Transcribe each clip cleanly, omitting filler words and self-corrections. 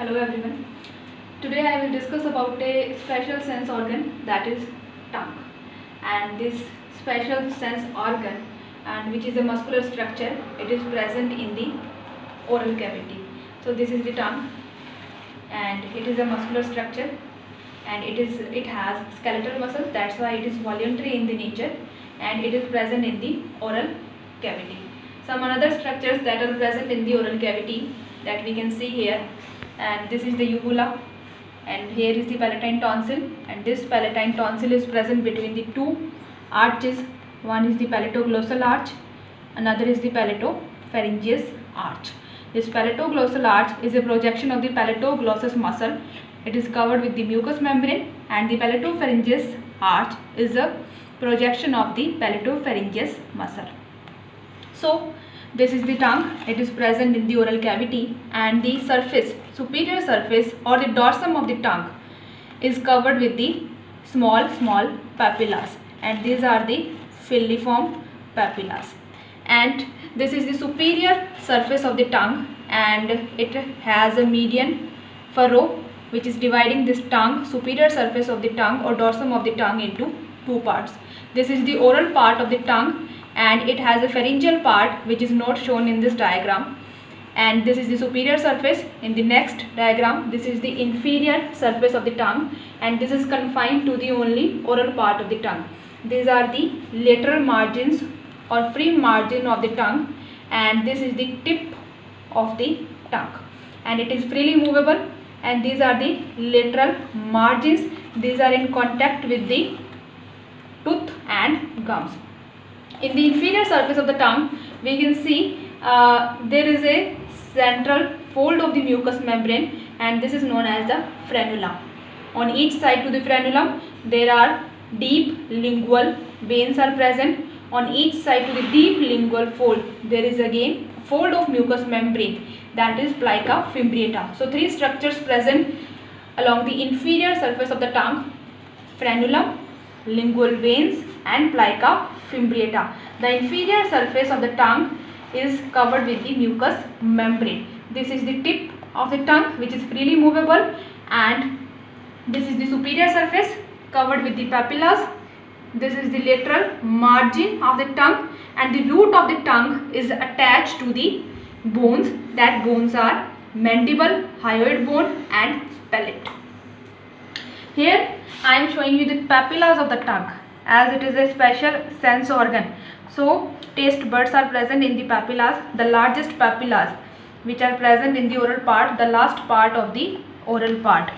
Hello everyone. Today I will discuss about a special sense organ, that is tongue. And this special sense organ, and which is a muscular structure, it is present in the oral cavity. So this is the tongue, and it is a muscular structure, and it has skeletal muscle. That's why it is voluntary in the nature, and it is present in the oral cavity. Some another structures that are present in the oral cavity that we can see here, and this is the uvula, and here is the palatine tonsil, and this palatine tonsil is present between the two arches. One is the palatoglossal arch, another is the palatopharyngeus arch. This palatoglossal arch is a projection of the palatoglossus muscle. It is covered with the mucous membrane, and the palatopharyngeus arch is a projection of the palatopharyngeus muscle. So this is the tongue. It is present in the oral cavity, and the surface, superior surface or the dorsum of the tongue is covered with the small papillas, and these are the filiform papillas. And this is the superior surface of the tongue, and it has a median furrow which is dividing this tongue, superior surface of the tongue or dorsum of the tongue, into two parts. This is the oral part of the tongue, and it has a pharyngeal part which is not shown in this diagram, and this is the superior surface. In the next diagram, this is the inferior surface of the tongue, and this is confined to the only oral part of the tongue. These are the lateral margins or free margin of the tongue, and this is the tip of the tongue, and it is freely movable, and these are the lateral margins. These are in contact with the tooth and gums. In the inferior surface of the tongue, we can see there is a central fold of the mucous membrane, and this is known as the frenulum. On each side to the frenulum, there are deep lingual veins are present. On each side to the deep lingual fold, there is again a fold of mucous membrane, that is plica fimbriata. So three structures present along the inferior surface of the tongue: frenulum, lingual veins, and plica fimbriata. The inferior surface of the tongue is covered with the mucous membrane. This is the tip of the tongue which is freely movable, and this is the superior surface covered with the papillas. This is the lateral margin of the tongue, and the root of the tongue is attached to the bones. That bones are mandible, hyoid bone, and palate. Here I am showing you the papillas of the tongue, as it is a special sense organ. So taste buds are present in the papillas. The largest papillas which are present in the oral part, the last part of the oral part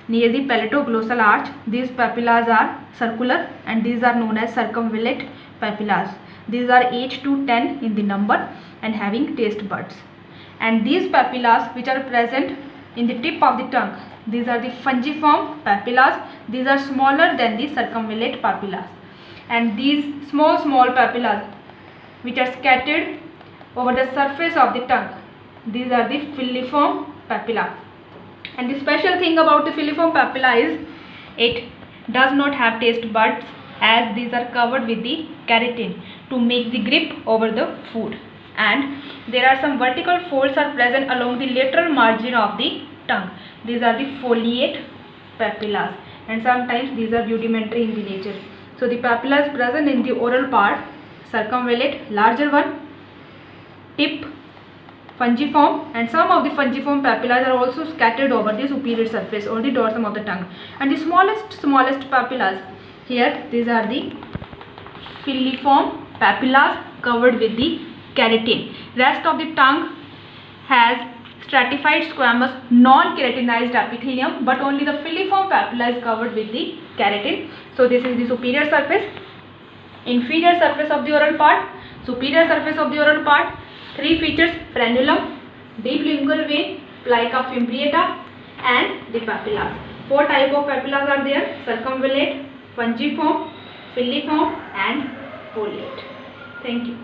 near the palatoglossal arch. These papillas are circular, and these are known as circumvallate papillas. These are 8 to 10 in the number and having taste buds. And these papillas which are present in the tip of the tongue, these are the fungiform papillas. These are smaller than the circumvallate papillas, and these small papillas which are scattered over the surface of the tongue, these are the filiform papilla. And the special thing about the filiform papilla is it does not have taste buds, as these are covered with the keratin to make the grip over the food. And there are some vertical folds are present along the lateral margin of the tongue. These are the foliate papillas, and sometimes these are rudimentary in the nature. So the papilla is present in the oral part: circumvallate, larger one, tip, fungiform, and some of the fungiform papillas are also scattered over the superior surface or the dorsum of the tongue. And the smallest papillas here, these are the filiform papillas covered with the keratin. Rest of the tongue has stratified squamous non-keratinized epithelium, but only the filiform papilla is covered with the keratin. So this is the superior surface, inferior surface of the oral part, superior surface of the oral part. Three features: frenulum, deep lingual vein, plica fimbriata, and the papillas. Four types of papillas are there: circumvallate, fungiform, filiform, and foliate. Thank you.